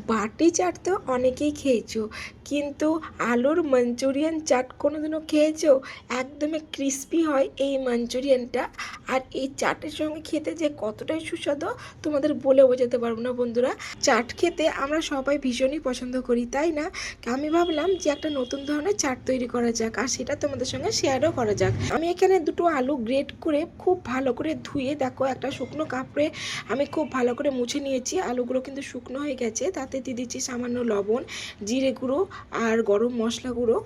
বাটি চাট তো অনেকেই খেয়েছো, কিন্তু আলুর মাঞ্চুরিয়ান চাট কোনোদিনও খেয়েছো? একদমই ক্রিস্পি হয় এই মাঞ্চুরিয়ানটা। আর এই চাটের সঙ্গে খেতে যে কতটাই সুস্বাদু তোমাদের বলে বোঝাতে পারবো না বন্ধুরা। চাট খেতে আমরা সবাই ভীষণই পছন্দ করি, তাই না? আমি ভাবলাম যে একটা নতুন ধরনের চাট তৈরি করা যাক, আর সেটা তোমাদের সঙ্গে শেয়ারও করা যাক। আমি এখানে দুটো আলু গ্রেট করে খুব ভালো করে ধুয়ে দেখো একটা শুকনো কাপড়ে আমি খুব ভালো করে মুছে নিয়েছি। আলুগুলো কিন্তু শুকনো হয়ে গেছে। তাতে দিয়ে দিচ্ছি সামান্য লবণ, জিরে গুঁড়ো আর গরম মশলা গুঁড়ো,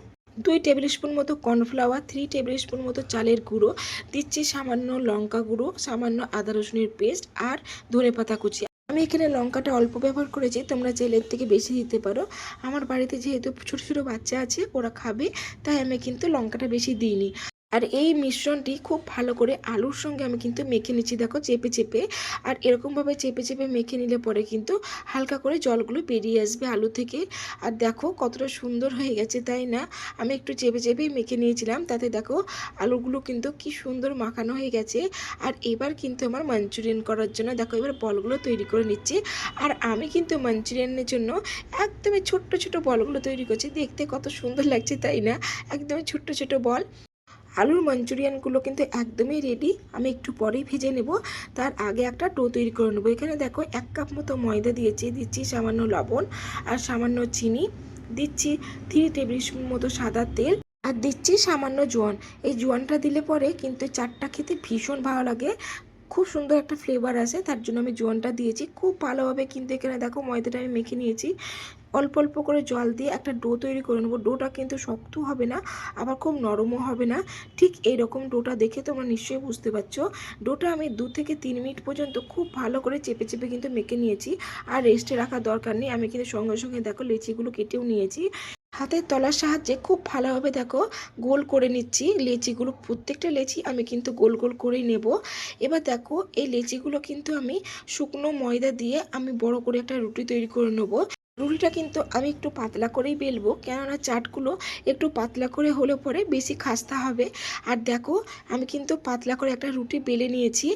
2 টেবিল স্পুন মতো কর্নফ্লাওয়ার, 3 টেবিল স্পুন মতো চালের গুঁড়ো, দিচ্ছি সামান্য লঙ্কা গুঁড়ো, সামান্য আদা রসুনের পেস্ট আর ধনেপাতা কুচি। আমি এখানে লঙ্কাটা অল্প ব্যবহার করেছি, তোমরা চাইলে এর থেকে বেশি দিতে পারো। আমার বাড়িতে যেহেতু ছোটো ছোটো বাচ্চা আছে, ওরা খাবে, তাই আমি কিন্তু লঙ্কাটা বেশি দিইনি। আর এই মিশ্রণটি খুব ভালো করে আলুর সঙ্গে আমি কিন্তু মেখে নিচ্ছি, দেখো চেপে চেপে। আর এরকমভাবে চেপে চেপে মেখে নিলে পরে কিন্তু হালকা করে জলগুলো বেরিয়ে আসবে আলু থেকে। আর দেখো কতটা সুন্দর হয়ে গেছে, তাই না? আমি একটু চেপে চেপেই মেখে নিয়েছিলাম, তাতে দেখো আলুগুলো কিন্তু কি সুন্দর মাখানো হয়ে গেছে। আর এবার কিন্তু আমার মাঞ্চুরিয়ান করার জন্য দেখো এবার বলগুলো তৈরি করে নিচ্ছি। আর আমি কিন্তু মাঞ্চুরিয়ানের জন্য একদমই ছোট্ট ছোট বলগুলো তৈরি করছি, দেখতে কত সুন্দর লাগছে, তাই না? একদমই ছোট্ট ছোট বল। আলুর মাঞ্চুরিয়ানগুলো কিন্তু একদমই রেডি, আমি একটু পরেই ভেজে নেব। তার আগে একটা ডো তৈরি করে নেবো। এখানে দেখো 1 কাপ মতো ময়দা দিয়েছি, দিচ্ছি সামান্য লবণ আর সামান্য চিনি, দিচ্ছি 3 টেবিল স্পুন মতো সাদা তেল, আর দিচ্ছি সামান্য জোয়ান। এই জোয়ানটা দিলে পরে কিন্তু চাটটা খেতে ভীষণ ভালো লাগে, খুব সুন্দর একটা ফ্লেভার আসে, তার জন্য আমি জোয়ানটা দিয়েছি। খুব ভালোভাবে কিন্তু এখানে দেখো ময়দাটা আমি মেখে নিয়েছি। অল্প অল্প করে জল দিয়ে একটা ডো তৈরি করে নেবো। ডোটা কিন্তু শক্ত হবে না, আবার খুব নরমও হবে না, ঠিক এইরকম ডোটা দেখে তোমরা নিশ্চয়ই বুঝতে পারছো। ডোটা আমি 2 থেকে 3 মিনিট পর্যন্ত খুব ভালো করে চেপে চেপে কিন্তু মেখে নিয়েছি। আর রেস্টে রাখার দরকার নেই, আমি কিন্তু সঙ্গে সঙ্গে দেখো লেচিগুলো কেটেও নিয়েছি। হাতের তলার সাহায্যে খুব ভালোভাবে দেখো গোল করে নিচ্ছি লেচিগুলো। প্রত্যেকটা লেচি আমি কিন্তু গোল গোল করেই নেব। এবার দেখো এই লেচিগুলো কিন্তু আমি শুকনো ময়দা দিয়ে আমি বড় করে একটা রুটি তৈরি করে নেবো। রুটিটা কিন্তু আমি একটু পাতলা করেই বেলবো, কেননা চাটগুলো একটু পাতলা করে হলে পরে বেশি খাস্তা হবে। আর দেখো আমি কিন্তু পাতলা করে একটা রুটি বেলে নিয়েছি।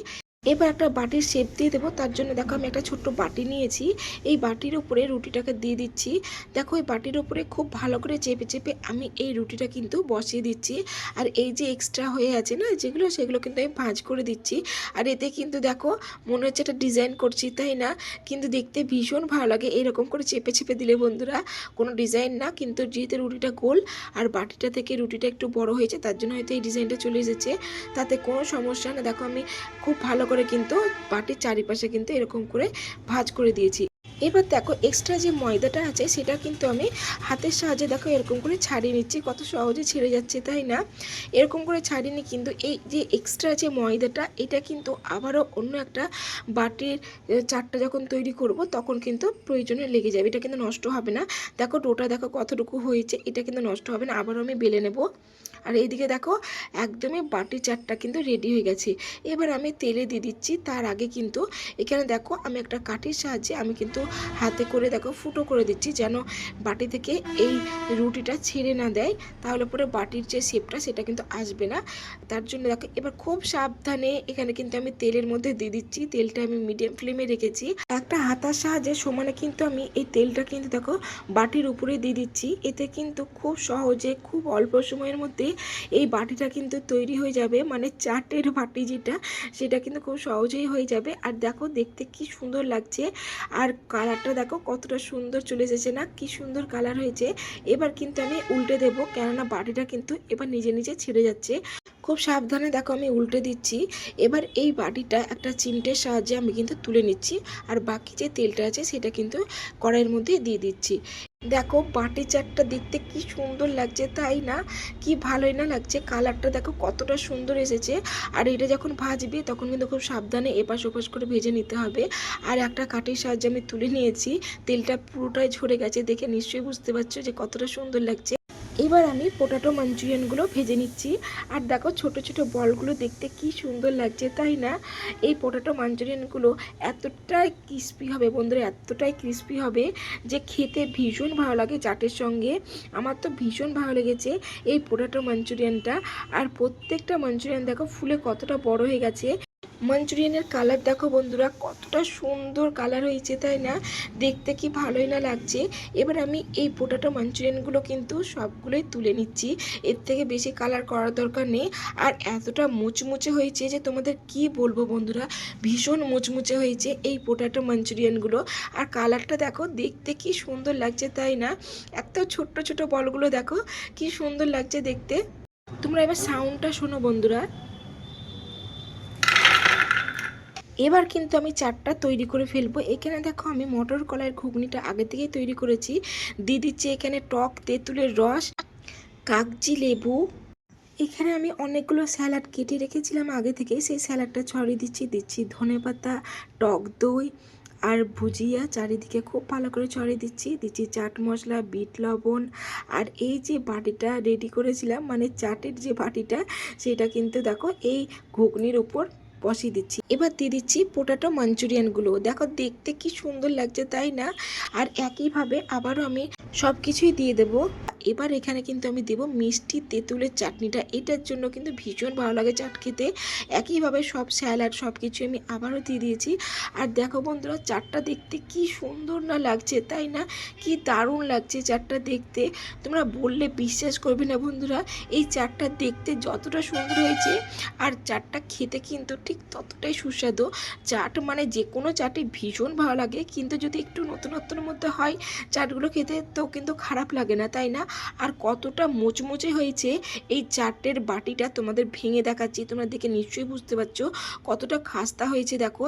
এবার একটা বাটির শেপ দিয়ে দেবো, তার জন্য দেখো আমি একটা ছোট্ট বাটি নিয়েছি। এই বাটির উপরে রুটিটাকে দিয়ে দিচ্ছি। দেখো এই বাটির উপরে খুব ভালো করে চেপে চেপে আমি এই রুটিটা কিন্তু বসিয়ে দিচ্ছি। আর এই যে এক্সট্রা হয়ে আছে না যেগুলো, সেগুলো কিন্তু আমি ভাঁজ করে দিচ্ছি। আর এতে কিন্তু দেখো মনে হচ্ছে একটা ডিজাইন করছি, তাই না? কিন্তু দেখতে ভীষণ ভালো লাগে এরকম করে চেপে চেপে দিলে বন্ধুরা। কোনো ডিজাইন না, কিন্তু যেহেতু রুটিটা গোল আর বাটিটা থেকে রুটিটা একটু বড় হয়েছে, তার জন্য হয়তো এই ডিজাইনটা চলে এসেছে। তাতে কোনো সমস্যা না। দেখো আমি খুব ভালো করে কিন্তু বাটির চারিপাশে কিন্তু এরকম করে ভাঁজ করে দিয়েছি। এবার দেখো এক্সট্রা যে ময়দাটা আছে সেটা কিন্তু আমি হাতের সাহায্যে দেখো এরকম করে ছাড়িয়ে নিচ্ছি। কত সহজে ছেড়ে যাচ্ছে, তাই না? এরকম করে ছাড়িয়ে নিই, কিন্তু এই যে এক্সট্রা যে ময়দাটা, এটা কিন্তু আবারও অন্য একটা বাটির চাটটা যখন তৈরি করব তখন কিন্তু প্রয়োজনে লেগে যাবে, এটা কিন্তু নষ্ট হবে না। দেখো ডোটা দেখো কতটুকু হয়েছে, এটা কিন্তু নষ্ট হবে না। আবারও আমি বেলে নেব। আর এইদিকে দেখো একদমই বাটির চাটটা কিন্তু রেডি হয়ে গেছে। এবার আমি তেলে দিয়ে দিচ্ছি। তার আগে কিন্তু এখানে দেখো আমি একটা কাঠির সাহায্যে আমি কিন্তু হাতে করে দেখো ফুটো করে দিচ্ছি, যেন বাটি থেকে এই রুটিটা ছেড়ে না দেয়, তাহলে পরে বাটির যে শেপটা সেটা কিন্তু আসবে না। তার জন্য দেখো এবার খুব সাবধানে এখানে কিন্তু আমি তেলের মধ্যে দিয়ে দিচ্ছি। তেলটা আমি মিডিয়াম ফ্লেমে রেখেছি। একটা হাতার সাহায্যে সমানে কিন্তু আমি এই তেলটা কিন্তু দেখো বাটির উপরে দিয়ে দিচ্ছি। এতে কিন্তু খুব সহজে খুব অল্প সময়ের মধ্যে এই বাটিটা কিন্তু তৈরি হয়ে যাবে, মানে চাটের বাটি যেটা, সেটা কিন্তু খুব সহজেই হয়ে যাবে। আর দেখো দেখতে কি সুন্দর লাগছে, আর কালারটা দেখো কতটা সুন্দর চলে এসেছে না, কি সুন্দর কালার হয়েছে। এবার কিন্তু আমি উল্টে দেবো, কেননা বাটিটা কিন্তু এবার নিজে নিজে ছিঁড়ে যাচ্ছে। খুব সাবধানে দেখো আমি উল্টে দিচ্ছি। এবার এই বাটিটা একটা চিমটের সাহায্যে আমি কিন্তু তুলে নিচ্ছি, আর বাকি যে তেলটা আছে সেটা কিন্তু কড়াইয়ের মধ্যে দিয়ে দিচ্ছি। দেখো বাটি চাটটা দেখতে কি সুন্দর লাগছে, তাই না? কি ভালোই না লাগছে, কালারটা দেখো কতটা সুন্দর এসেছে। আর এটা যখন ভাজবে তখন কিন্তু খুব সাবধানে এপাশ ওপাশ করে ভেজে নিতে হবে। আর একটা কাঠির সাহায্যে আমি তুলে নিয়েছি, তেলটা পুরোটাই ঝরে গেছে, দেখে নিশ্চয়ই বুঝতে পারছো যে কতটা সুন্দর লাগছে। এবার আমি পটাটো মাঞ্চুরিয়ানগুলো ভেজে নিচ্ছি। আর দেখো ছোট ছোট বলগুলো দেখতে কি সুন্দর লাগছে, তাই না? এই পটাটো মাঞ্চুরিয়ানগুলো এতটাই ক্রিস্পি হবে বন্ধুরা, এতটাই ক্রিস্পি হবে যে খেতে ভীষণ ভালো লাগে চাটের সঙ্গে। আমার তো ভীষণ ভালো লেগেছে এই পটাটো মাঞ্চুরিয়ানটা। আর প্রত্যেকটা মাঞ্চুরিয়ান দেখো ফুলে কতটা বড় হয়ে গেছে। মাঞ্চুরিয়ানের কালার দেখো বন্ধুরা, কতটা সুন্দর কালার হয়েছে তাই না? দেখতে কি ভালোই না লাগছে। এবার আমি এই পোটাটো মাঞ্চুরিয়ানগুলো কিন্তু সবগুলোই তুলে নিচ্ছি, এর থেকে বেশি কালার করার দরকার নেই। আর এতটা মুচমুচে হয়েছে যে তোমাদের কি বলবো বন্ধুরা, ভীষণ মুচমুচে হয়েছে এই পোটাটো মাঞ্চুরিয়ানগুলো। আর কালারটা দেখো, দেখতে কি সুন্দর লাগছে তাই না? এত ছোট্ট ছোট বলগুলো দেখো কি সুন্দর লাগছে দেখতে। তোমরা এবার সাউন্ডটা শোনো বন্ধুরা। এবার কিন্তু আমি চাটটা তৈরি করে ফেলবো। এখানে দেখো আমি মটর কলাইয়ের ঘুগনিটা আগে থেকেই তৈরি করেছি। দিয়ে দিচ্ছি এখানে টক তেঁতুলের রস, কাগজি লেবু। এখানে আমি অনেকগুলো স্যালাড কেটে রেখেছিলাম আগে থেকে, সেই স্যালাডটা ছড়িয়ে দিচ্ছি ধনেপাতা, টক দই আর ভুজিয়া চারিদিকে খুব ভালো করে ছড়িয়ে দিচ্ছি চাট মশলা, বিট লবণ। আর এই যে বাটিটা রেডি করেছিলাম, মানে চাটের যে বাটিটা, সেটা কিন্তু দেখো এই ঘুগনির উপর বসিয়ে দিচ্ছি। এবার দিয়ে দিচ্ছি পোটাটো মাঞ্চুরিয়ানগুলো। দেখো দেখতে কি সুন্দর লাগছে তাই না? আর একইভাবে আবারও আমি সব কিছুই দিয়ে দেবো। এবার এখানে কিন্তু আমি দেবো মিষ্টি তেঁতুলের চাটনিটা, এটার জন্য কিন্তু ভীষণ ভালো লাগে চাট খেতে। একইভাবে সব স্যালাড সব কিছু আমি আবারও দিয়ে দিয়েছি। আর দেখো বন্ধুরা, চাটটা দেখতে কি সুন্দর না লাগছে তাই না? কি দারুণ লাগছে চাটটা দেখতে, তোমরা বললে বিশ্বাস করবে না বন্ধুরা। এই চাটটা দেখতে যতটা সুন্দর হয়েছে, আর চাটটা খেতে কিন্তু ঠিক ততটাই সুস্বাদু। চাট মানে যে কোনো চাটই ভীষণ ভালো লাগে, কিন্তু যদি একটু নতুনত্বের মধ্যে হয় চাটগুলো খেতে, তো কিন্তু খারাপ লাগে না তাই না? আর কতটা মুচমুচে হয়েছে এই চাটের বাটিটা তোমাদের ভেঙে দেখাচ্ছি, তোমরা দেখে নিশ্চয়ই বুঝতে পারছো কতটা খাস্তা হয়েছে। দেখো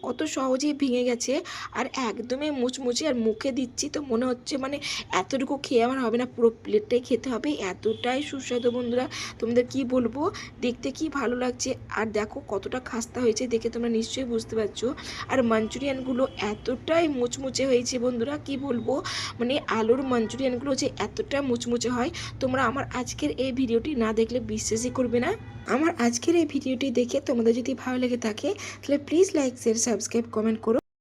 কত সহজেই ভেঙে গেছে, আর একদমই মুচমুচে। আর মুখে দিচ্ছি তো মনে হচ্ছে মানে এতটুকু খেয়ে আমার হবে না, পুরো প্লেটটাই খেতে হবে, এতটাই সুস্বাদু বন্ধুরা। তোমাদের কি বলবো, দেখতে কি ভালো লাগছে। আর দেখো কতটা খাস্তা হয়েছে, দেখে তোমরা নিশ্চয়ই বুঝতে পারছো। আর মাঞ্চুরিয়ানগুলো এতটাই মুচমুচে হয়েছে বন্ধুরা, কি বলবো, মানে আলুর মাঞ্চুরিয়ানগুলো যে এতটা মুচমুচে হয়, তোমরা আমার আজকের এই ভিডিওটি না দেখলে বিশ্বাসই করবে না। আমার আজকের এই ভিডিওটি দেখে তোমাদের যদি ভালো লেগে থাকে, তাহলে please like share subscribe comment করো।